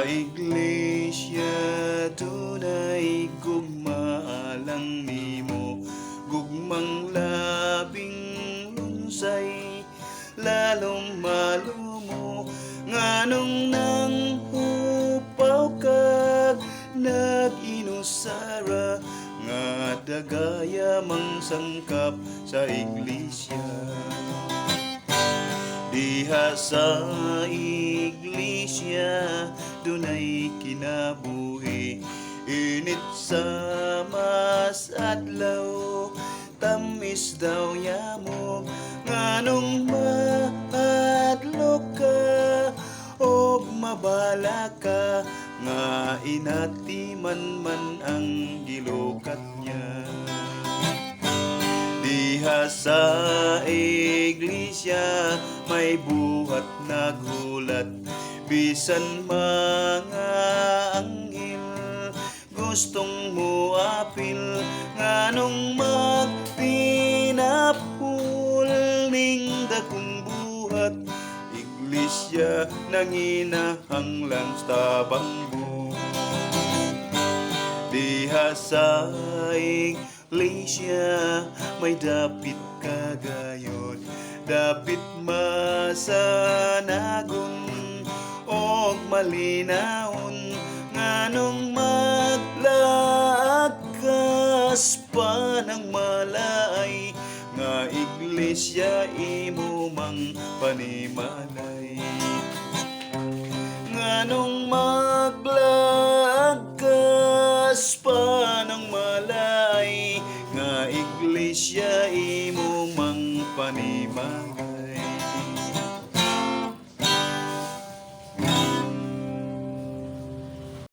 iglesia dunay gugma alang nimo, gugmang labing lunsay lalong malumo, nganong nang upaw kag nag-inusara nga dagaya mang sangkap sa iglesia. Diha sa iglesia dunay kinabuhi, init sa mas adlaw, tamis daw yamo, nganong mahadlok ka og mabala ka, nga inatiman man ang gilukat niya. Diha sa iglesia may buhat naghulat, bisan mga anghel gustong muapil, nganong magpinapul ning dakong buhat, iglesia nanginahanglan sa banggo. Diha sa iglesia may dapit kagayod, dapit masanagon og malinawon, nganong maglakas pa ng malay, nga iglesia imo mang panimalay. Nganong maglakas pa ng malay, nga iglesia imo mang panimalay.